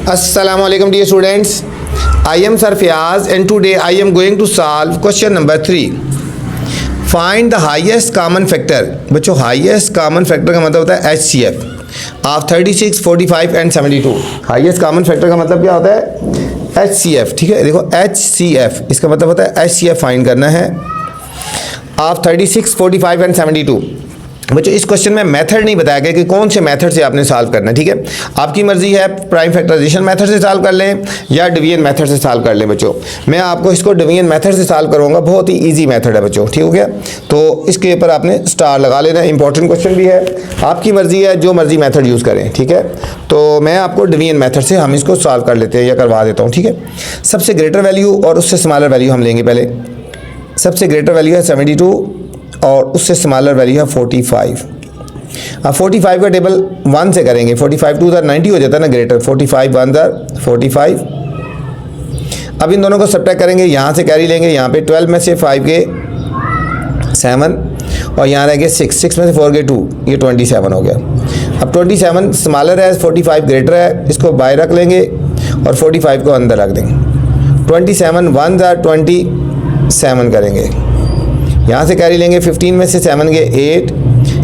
Assalamualaikum dear students. I am Sir Fiaz and today I am going to solve question number 3. Find the highest common factor. बच्चों highest common factor का मतलब होता है HCF of 36, 45 and 72. highest common factor का मतलब क्या होता है HCF. ठीक है, देखो HCF इसका मतलब होता है HCF फाइंड करना है of 36, 45 and 72. बच्चों इस क्वेश्चन में मेथड नहीं बताया गया कि कौन से मेथड से आपने सॉल्व करना है। ठीक है, आपकी मर्जी है प्राइम फैक्टराइजेशन मेथड से सॉल्व कर लें या डिवीजन मेथड से सॉल्व कर लें। बच्चों मैं आपको इसको डिवीजन मेथड से सॉल्व करूंगा, बहुत ही इजी मेथड है बच्चों। ठीक हो गया, तो इसके ऊपर आपने स्टार लगा लेना, इंपॉर्टेंट क्वेश्चन भी है, आपकी मर्जी है जो मर्जी मेथड यूज़ करें। ठीक है, तो मैं आपको डिवीजन मेथड से हम इसको सॉल्व कर लेते हैं या करवा देता हूँ। ठीक है, सबसे ग्रेटर वैल्यू और उससे स्मॉलर वैल्यू हम लेंगे। पहले सबसे ग्रेटर वैल्यू है 72 और उससे स्मॉलर वैल्यू है 45। अब 45 का टेबल 1 से करेंगे, 45 2 90 हो जाता है ना ग्रेटर, 45 1 45। अब इन दोनों को सब्ट्रैक्ट करेंगे, यहाँ से कैरी लेंगे, यहाँ पे 12 में से 5 के 7 और यहाँ रह गए 6 में से 4 के 2, ये 27 हो गया। अब 27 स्मॉलर है, 45 ग्रेटर है, इसको बाय रख लेंगे और 45 को अंदर रख देंगे। 27 1 27 करेंगे, यहाँ से कैरी लेंगे, 15 में से 7 के 8,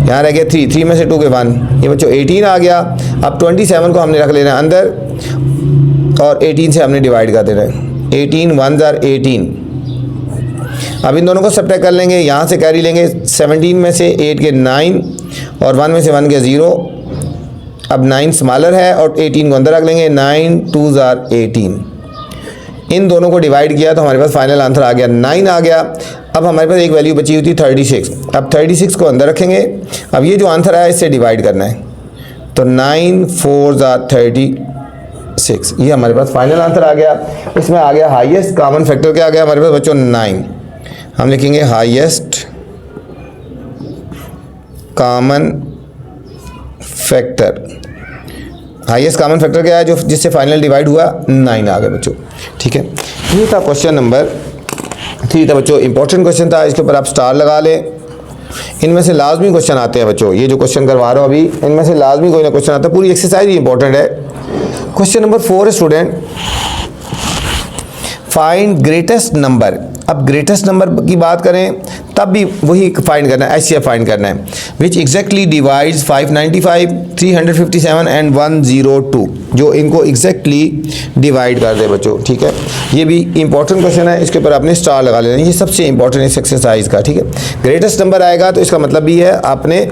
यहाँ रह गया 3 में से 2 के 1, ये बच्चों 18 आ गया। अब 27 को हमने रख लेना है अंदर और 18 से हमने डिवाइड कर देना है, 18 1 18। अब इन दोनों को सब्ट्रैक्ट कर लेंगे, यहाँ से कैरी लेंगे, 17 में से 8 के 9 और 1 में से 1 के 0। अब 9 स्मॉलर है और 18 को अंदर रख लेंगे, 9 2 18। इन दोनों को डिवाइड किया तो हमारे पास फाइनल आंसर आ गया 9 आ गया। अब हमारे पास एक वैल्यू बची हुई थी 36, अब 36 को अंदर रखेंगे। अब ये जो आंसर आया इससे डिवाइड करना है, तो 9 4 36, ये हमारे पास फाइनल आंसर आ गया। इसमें आ गया हाईएस्ट कॉमन फैक्टर, क्या आ गया हमारे पास बच्चों 9। हम लिखेंगे highest common factor, highest common factor क्या है जो जिससे फाइनल डिवाइड हुआ 9 आ गया बच्चों। ठीक है, ये था क्वेश्चन नंबर 3 था बच्चों, इंपॉर्टेंट क्वेश्चन था, इसके ऊपर आप स्टार लगा लें। इनमें से लाजमी क्वेश्चन आते हैं बच्चों, ये जो क्वेश्चन करवा रहा हूँ अभी इनमें से लाजमी कोई ना क्वेश्चन आता है, पूरी एक्सरसाइज ही इंपॉर्टेंट है। क्वेश्चन नंबर 4 है स्टूडेंट, फाइंड ग्रेटेस्ट नंबर। अब ग्रेटेस्ट नंबर की बात करें तब भी वही फाइंड करना है, HCF फाइंड करना है, विच एग्जैक्टली डिवाइड्स 595 357 एंड 102, जो इनको एग्जैक्टली डिवाइड कर दे बच्चों। ठीक है, ये भी इंपॉर्टेंट क्वेश्चन है, इसके ऊपर आपने स्टार लगा लेना, ये सबसे इंपॉर्टेंट इस एक्सरसाइज का। ठीक है, ग्रेटेस्ट नंबर आएगा तो इसका मतलब भी है आपने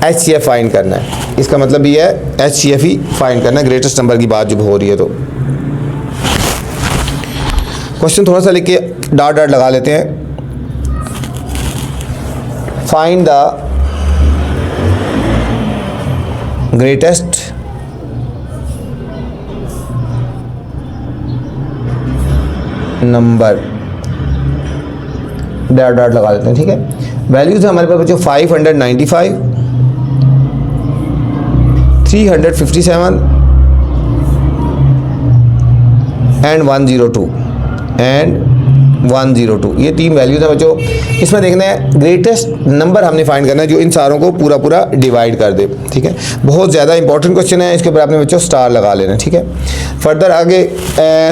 HCF फाइंड करना है, इसका मतलब भी है HCF ही फाइंड करना है, ग्रेटेस्ट नंबर की बात जब हो रही है तो। क्वेश्चन थोड़ा सा लिख के डॉट डॉट लगा लेते हैं। Find the greatest number, dot dot लगा लेते हैं। ठीक है, वैल्यूज है हमारे पास बच्चों 595 357 एंड 102 एंड 102, ये 3 वैल्यूज है बच्चों। इसमें देखना है ग्रेटेस्ट नंबर हमने फाइंड करना है जो इन सारों को पूरा पूरा डिवाइड कर दे। ठीक है, बहुत ज़्यादा इंपॉर्टेंट क्वेश्चन है, इसके ऊपर आपने बच्चों स्टार लगा लेना। ठीक है, फर्दर आगे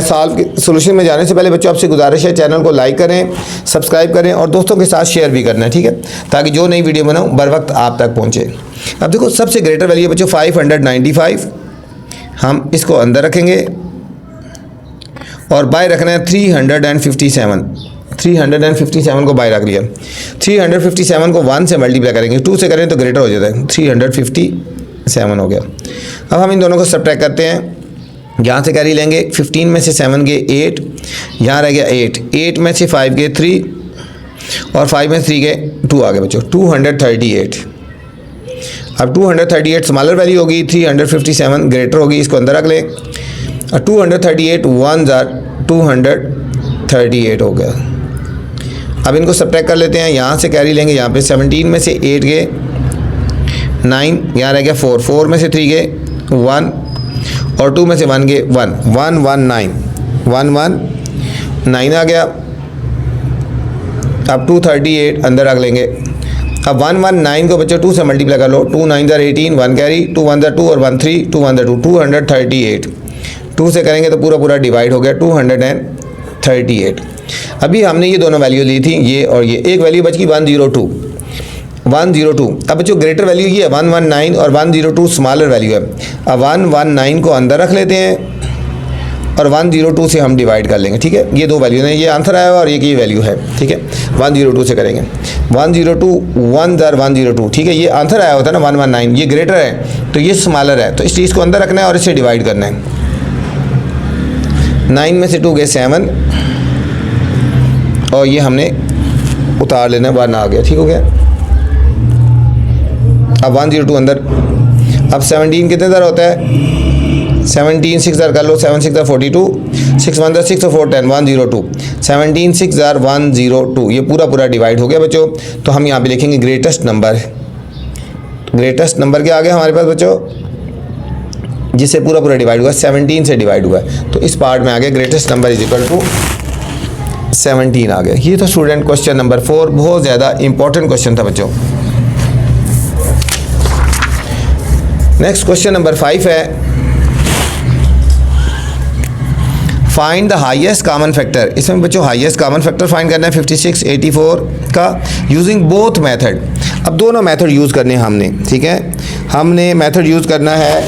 सॉल्व के सोल्यूशन में जाने से पहले बच्चों आपसे गुजारिश है चैनल को लाइक करें, सब्सक्राइब करें और दोस्तों के साथ शेयर भी करना है। ठीक है, ताकि जो नई वीडियो बनाऊँ बर वक्त आप तक पहुँचे। अब देखो सबसे ग्रेटर वैल्यू बच्चों 595, हम इसको अंदर रखेंगे और बाय रखना है 357, 357 को बाय रख लिया। 357 को 1 से मल्टीप्लाई करेंगे, 2 से करें तो ग्रेटर हो जाता है, 357 हो गया। अब हम इन दोनों को सब्ट्रैक्ट करते हैं, यहाँ से कैरी लेंगे, 15 में से 7 के 8, यहाँ रह गया 8 में से 5 के 3 और 5 में से 3 के 2 आ गए बच्चों, 238। अब 238 स्मॉलर वैल्यू होगी, 357 ग्रेटर होगी, इसको अंदर रख लें। 238 1 238 हो गया। अब इनको सब्ट्रैक्ट कर लेते हैं, यहाँ से कैरी लेंगे, यहाँ पे 17 में से 8 के 9, यहाँ रह गया 4 में से 3 के 1 और 2 में से 1 के 1 119 आ गया। अब 238 अंदर रख लेंगे। अब 119 को बच्चों 2 से मल्टीप्लाई कर लो, 2 9 18, 1 कैरी, 2 1 2 और 1 3, 2 1 2, 238 2 से करेंगे तो पूरा पूरा डिवाइड हो गया 238। अभी हमने ये दोनों वैल्यू ली थी, ये और ये, एक वैल्यू बच गई 102। अब जो ग्रेटर वैल्यू ये है 119 और 102 स्मॉलर वैल्यू है। अब 119 को अंदर रख लेते हैं और 102 से हम डिवाइड कर लेंगे, ठीक है। ये दो वैल्यू है, ये आंसर आया हुआ और ये वैल्यू है, ठीक है। 102 से करेंगे, 102 1 दर 102, ठीक है। ये आंसर आया होता है ना 119, ये ग्रेटर है तो ये स्मॉलर है, तो इस चीज़ को अंदर रखना है और इसे डिवाइड करना है। 9 में से 2 गए 7 और ये हमने उतार लेना है, 1 आ गया, ठीक हो गया। अब 102 अंदर, अब 17 कितने दर होता है, 17 6 दर कर लो, 7 6 दर 42, 6 1 दर 6 और 4 10 102, 17 6 दर 102, ये पूरा पूरा डिवाइड हो गया बच्चों। तो हम यहाँ पे लिखेंगे ग्रेटेस्ट नंबर, ग्रेटेस्ट नंबर के आगे हमारे पास बच्चों जिससे पूरा पूरा डिवाइड हुआ 17 से डिवाइड हुआ है, तो इस पार्ट में आ गया greatest number is equal to 17 आ गया। ये तो स्टूडेंट क्वेश्चन नंबर 4 बहुत ज़्यादा इंपॉर्टेंट क्वेश्चन था बच्चों। नेक्स्ट क्वेश्चन नंबर 5 है, find the highest common factor. इसमें बच्चों हाईएस्ट कॉमन फैक्टर फाइंड करना है 56 84 का यूजिंग बोथ मेथड। अब दोनों मेथड यूज़ करने हैं हमने, ठीक है। हमने मेथड यूज़ करना है,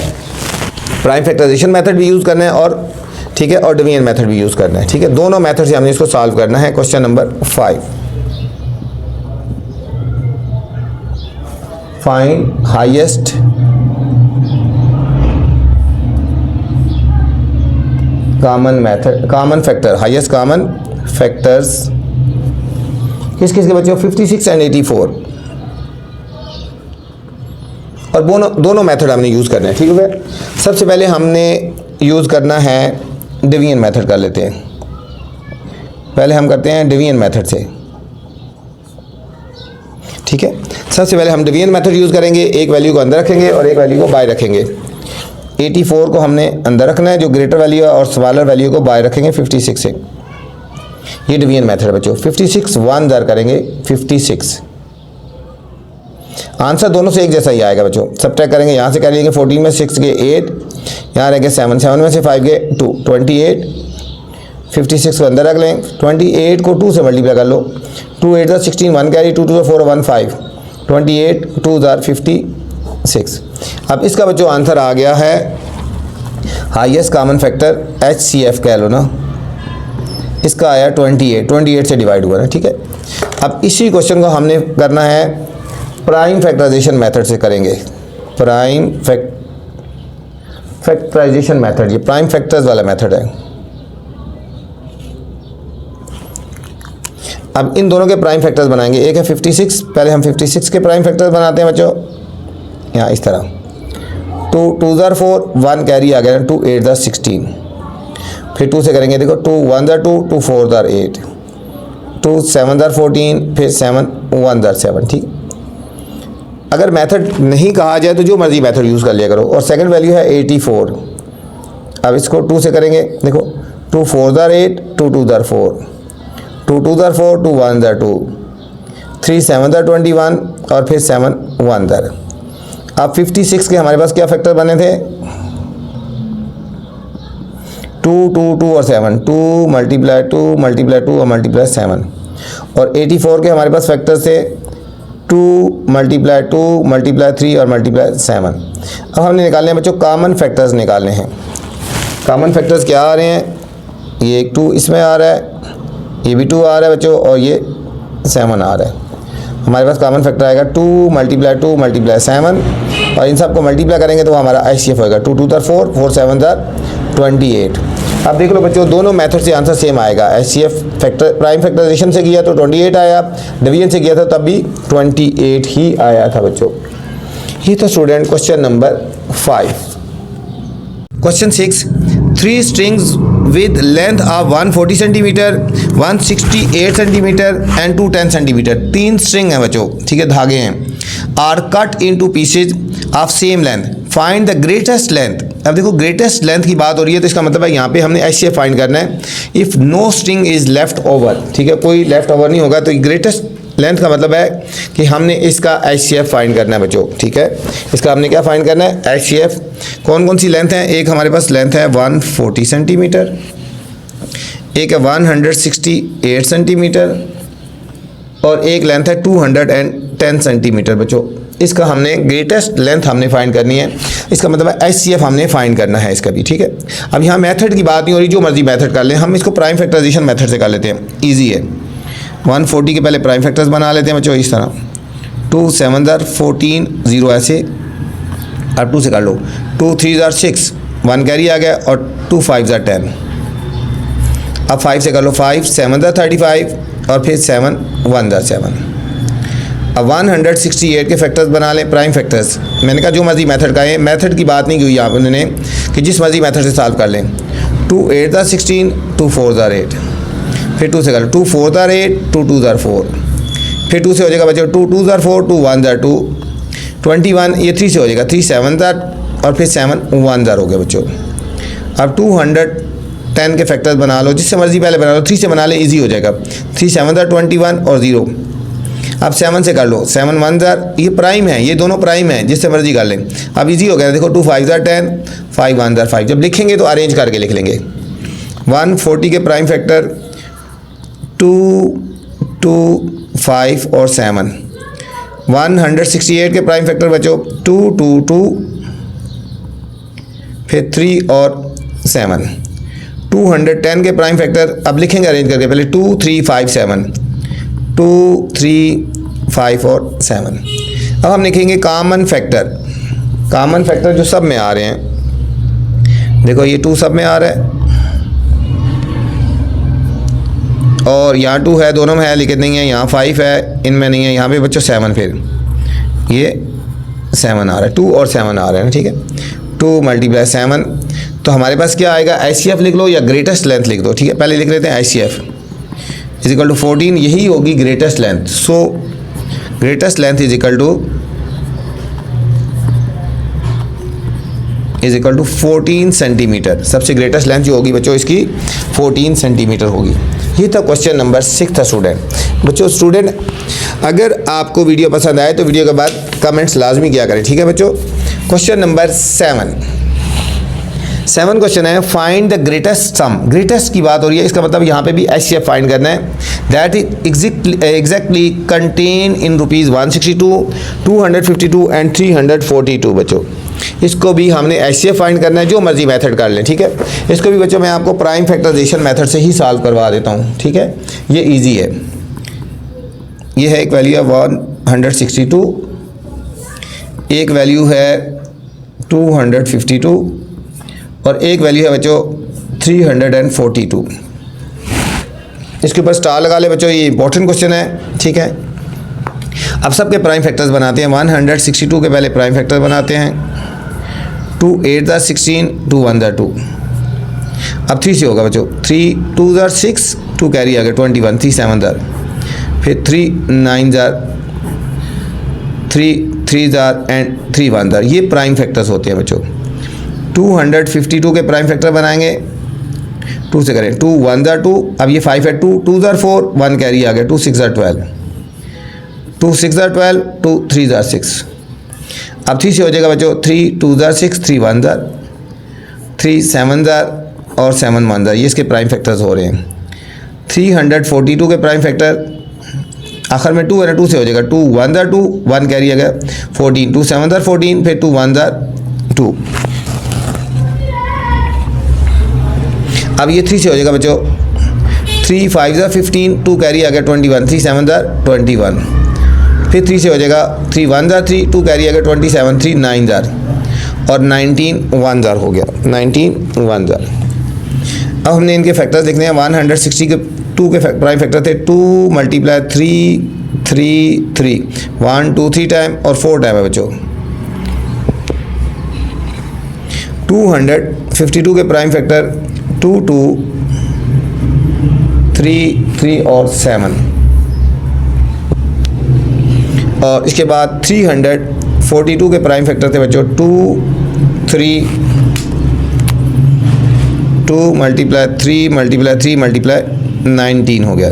प्राइम फैक्टराइजेशन मेथड भी यूज़ करना है और ठीक है, और डिवीजन मेथड भी यूज़ करना है, ठीक है। दोनों मेथड से हमने इसको सॉल्व करना है। Question number 5, find highest common method, common factor, highest common factors किस किस के बच्चों, 56 एंड 84, और दोनों मेथड हमने यूज़ करना है, ठीक है। सबसे पहले हमने यूज़ करना है डिवीजन मेथड, कर लेते हैं। पहले हम करते हैं डिवीजन मेथड से, ठीक है। सबसे पहले हम डिवीजन मेथड यूज़ करेंगे, एक वैल्यू को अंदर रखेंगे और एक वैल्यू को बाय रखेंगे। 84 को हमने अंदर रखना है जो ग्रेटर वैल्यू है, और स्मॉलर वैल्यू को बाय रखेंगे 56 से। ये डिवीजन मेथड है बच्चों। 56 1 दर करेंगे 56, आंसर दोनों से एक जैसा ही आएगा बच्चों। सब्ट्रैक्ट करेंगे, यहाँ से कर लेंगे 14 में 6 गए 8, यहाँ रह गए 7, 7 में से 5 गए 2, 28, 56 को अंदर रख लें, 28 को 2 से मल्टीप्लाई कर लो, 2 8 16, 1 कैरी, 2 2 4 1 5, 28 2 56। अब इसका बच्चों आंसर आ गया है हाईएस्ट कॉमन फैक्टर HCF कह लो ना, इसका आया 28 से डिवाइड हुआ ना, ठीक है। अब इसी क्वेश्चन को हमने करना है प्राइम फैक्टराइजेशन मेथड से करेंगे। प्राइम फैक्टराइजेशन मेथड, ये प्राइम फैक्टर्स वाला मेथड है। अब इन दोनों के प्राइम फैक्टर्स बनाएंगे। एक है 56, पहले हम 56 के प्राइम फैक्टर्स बनाते हैं बच्चों, यहाँ इस तरह 2 2 ज़र 4, 1 कैरी आ गया 2 8 ज़र 16, फिर 2 से करेंगे, देखो 2 1 ज़र 2, 2 4 ज़र 8, 2 7 ज़र 14, फिर 7 1 ज़र 7, ठीक। अगर मेथड नहीं कहा जाए तो जो मर्जी मेथड यूज़ कर लिया करो। और सेकंड वैल्यू है 84, अब इसको 2 से करेंगे, देखो 2 4 ज़र 8, 2 2 ज़र 4, 2 2 ज़र 4, 2 1 ज़र 2, 3 7 ज़र 21 और फिर 7 1 ज़र। अब 56 के हमारे पास क्या फैक्टर बने थे, 2 2 2 और 7, 2 मल्टीप्लाई 2 मल्टीप्लाई 2 और मल्टीप्लाई 7। और 84 के हमारे पास फैक्टर से 2 मल्टीप्लाई 2 मल्टीप्लाई 3 और मल्टीप्लाई 7। अब हमने निकालने हैं बच्चों कॉमन फैक्टर्स निकालने हैं। कॉमन फैक्टर्स क्या आ रहे हैं, ये एक 2 इसमें आ रहा है, ये भी 2 आ रहा है बच्चों, और ये 7 आ रहा है। हमारे पास कॉमन फैक्टर आएगा 2 मल्टीप्लाई 2 मल्टीप्लाई 7, और इन सब को मल्टीप्लाई करेंगे तो हमारा HCF होगा 2 2 ज़र 4, 4 7 ज़र 28। अब देख लो बच्चों, दोनों मेथड से आंसर सेम आएगा। HCF फैक्टर प्राइम फैक्टराइजेशन से किया तो 28 आया, डिवीजन से किया था तब भी 28 ही आया था बच्चों। ये तो student question number 5। Question 6, 3 strings with length of 140 centimetre, 168 centimetre and 210 centimetre. 3 string हैं बच्चों, ठीक है, धागे हैं। Are cut into pieces of same length, find the greatest length. अब देखो ग्रेटेस्ट लेंथ की बात हो रही है तो इसका मतलब है यहाँ पे हमने ऐसे फाइंड करना है। If no string is left over, ठीक है, कोई लेफ्ट ओवर नहीं होगा तो ग्रेटेस्ट लेंथ का मतलब है कि हमने इसका HCF फाइंड करना है बच्चों, ठीक है। इसका हमने क्या फाइंड करना है, HCF। कौन कौन सी लेंथ है, एक हमारे पास लेंथ है 140 सेंटीमीटर, एक है 168 सेंटीमीटर और एक लेंथ है 210 सेंटीमीटर बच्चों। इसका हमने ग्रेटेस्ट लेंथ हमने फाइंड करनी है, इसका मतलब है HCF हमने फाइंड करना है इसका भी, ठीक है। अब यहाँ मेथड की बात नहीं हो रही, जो मर्जी मेथड कर लें, हम इसको प्राइम फैक्टराइजेशन मेथड से कर लेते हैं, इजी है। 140 के पहले प्राइम फैक्टर्स बना लेते हैं बच्चों इस तरह, 2 7 14 0 ऐसे, अब 2 से कर लो, 2 3 6 1 कैरी आ गया और 2 5 10। अब 5 से कर लो, 5 7 35 और फिर 7 1 7। अब 168 के फैक्टर्स बना लें, प्राइम फैक्टर्स। मैंने कहा जो मर्जी मेथड का है, मेथड की बात नहीं की हुई यहाँ उन्होंने कि जिस मर्जी मेथड से सॉल्व कर लें। 2 8 16, 2 4 8, फिर 2 से कर लो, 2 4 8, 2 2 4, फिर 2 से हो जाएगा बच्चों 2 2 4, 2 1 2, 21, ये 3 से हो जाएगा, 3 7 और फिर 7 1 हो गया बच्चों। अब 210 के फैक्टर्स बना लो, जिससे मर्जी पहले बना लो, 3 से बना ले, इजी हो जाएगा, 3 7 21 और 0। अब 7 से कर लो, 7 1 ये प्राइम है, ये दोनों प्राइम है, जिससे मर्जी कर लें। अब इजी हो गया, देखो 2 5 10, 5 1 5। जब लिखेंगे तो अरेंज करके लिख लेंगे। 140 के प्राइम फैक्टर 2 2 5 और 7। 168 के प्राइम फैक्टर बच्चों 2 2 2, फिर 3 और 7। 210 के प्राइम फैक्टर अब लिखेंगे अरेंज करके, पहले 2 3 5 7, 2 3 5 और 7। अब हम लिखेंगे कॉमन फैक्टर, कॉमन फैक्टर जो सब में आ रहे हैं, देखो ये 2 सब में आ रहा है और यहाँ 2 है, दोनों में है लेकिन नहीं है, यहाँ 5 है, इनमें नहीं है, यहाँ पे बच्चों 7, फिर ये 7 आ रहा है, 2 और 7 आ रहे हैं, ठीक है। 2 × 7, तो हमारे पास क्या आएगा, HCF लिख लो या ग्रेटेस्ट लेंथ लिख दो, ठीक है। पहले लिख लेते हैं HCF = 14, यही होगी greatest length. So greatest length is equal to 14 centimetre. सबसे ग्रेटेस्ट लेंथ जो होगी बच्चों इसकी 14 सेंटीमीटर होगी। ये था क्वेश्चन नंबर 6 था स्टूडेंट। बच्चों स्टूडेंट अगर आपको वीडियो पसंद आए तो वीडियो के बाद कमेंट्स लाजमी किया करें, ठीक है बच्चों। क्वेश्चन नंबर 7 क्वेश्चन है, find the greatest sum. Greatest की बात हो रही है, इसका मतलब यहाँ पे भी HCF फाइंड करना है। That is exactly contain in ₹162, 252 and 342 बच्चों। इसको भी हमने HCF फाइंड करना है, जो मर्जी मेथड कर लें, ठीक है। इसको भी बच्चों मैं आपको प्राइम फैक्टराइजेशन मेथड से ही सॉल्व करवा देता हूँ, ठीक है। ये इजी है। ये है एक वैल्यू है 162, एक वैल्यू है 252 और एक वैल्यू है बच्चों 342। इसके ऊपर स्टार लगा ले बच्चों, ये इंपॉर्टेंट क्वेश्चन है, ठीक है। अब सबके प्राइम फैक्टर्स बनाते हैं। 162 के पहले प्राइम फैक्टर बनाते हैं, 2 8 16, 2 1 2। अब 3 से होगा बच्चों, 3 2 6, 2 कैरी आ गया 21, 3 7, फिर 3 9 3 3 एंड 3 1। ये प्राइम फैक्टर्स होते हैं बच्चों। 252 के प्राइम फैक्टर बनाएंगे, 2 से करें, 2 1 2। अब ये 5 है, 2 2 4, 1 कैरी आ गया, 2 6 12, 2 6 12, 2 3 6। अब 3 से हो जाएगा बच्चों, 3 2 6, 3 1 3 7 और 7 1। ये इसके प्राइम फैक्टर्स हो रहे हैं। 342 के प्राइम फैक्टर आखिर में 2 है ना, 2 से हो जाएगा, 2 1 2, 1 कैरी आ गया 14, 2 7 14, फिर 2 1 2। अब ये 3 से हो जाएगा बच्चों, 3 5 15, 2 कैरी आ गया 21, 3 7 21। फिर 3 से हो जाएगा, 3 1 3, 2 कैरी आ गया 27, 3 9 और 19 1 हो गया, 19 1। अब हमने इनके फैक्टर्स देखने हैं। 160 के 2 के प्राइम फैक्टर थे 2 × 3 3 3, 1 2 3 टाइम और 4 टाइम है बच्चों। 252 के प्राइम फैक्टर 2 2 3 3 और 7। और इसके बाद 342 के प्राइम फैक्टर थे बच्चों 2 3 2 × 3 × 3 × 19 हो गया।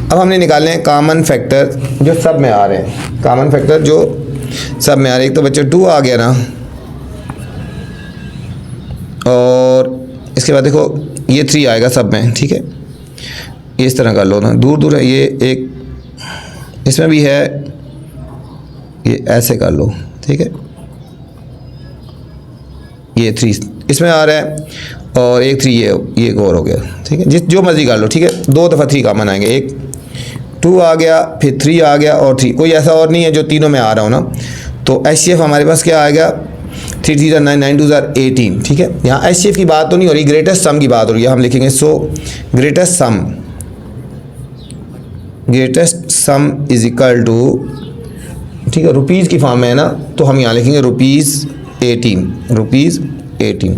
अब हमने निकालने हैं कॉमन फैक्टर जो सब में आ रहे हैं, कॉमन फैक्टर जो सब में आ रहे हैं। एक तो बच्चों 2 आ गया ना, और इसके बाद देखो ये 3 आएगा सब में, ठीक है। ये इस तरह कर लो ना, दूर दूर है ये एक, इसमें भी है, ये ऐसे कर लो, ठीक है। ये 3 इसमें आ रहा है और एक 3 ये एक और हो गया, ठीक है। जिस जो मर्जी कर लो, ठीक है। 2 दफ़ा 3 कॉमन आएंगे, एक 2 आ गया, फिर 3 आ गया और 3, कोई ऐसा और नहीं है जो तीनों में आ रहा हो ना। तो HCF हमारे पास क्या आएगा, 3 3 9 9 2 18, ठीक है। यहाँ HCF की बात तो नहीं हो रही, ग्रेटेस्ट सम की बात हो रही है। हम लिखेंगे so greatest sum is equal to, ठीक है, रुपीज़ की फॉर्म में है ना, तो हम यहाँ लिखेंगे रुपीज़ 18।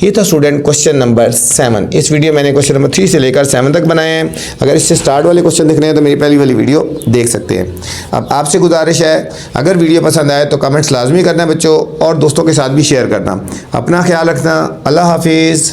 ये था स्टूडेंट क्वेश्चन नंबर 7। इस वीडियो मैंने क्वेश्चन नंबर 3 से लेकर 7 तक बनाए हैं। अगर इससे स्टार्ट वाले क्वेश्चन देखने हैं तो मेरी पहली वाली वीडियो देख सकते हैं। अब आपसे गुजारिश है, अगर वीडियो पसंद आए तो कमेंट्स लाजमी करना बच्चों, और दोस्तों के साथ भी शेयर करना। अपना ख्याल रखना। अल्लाह हाफिज़।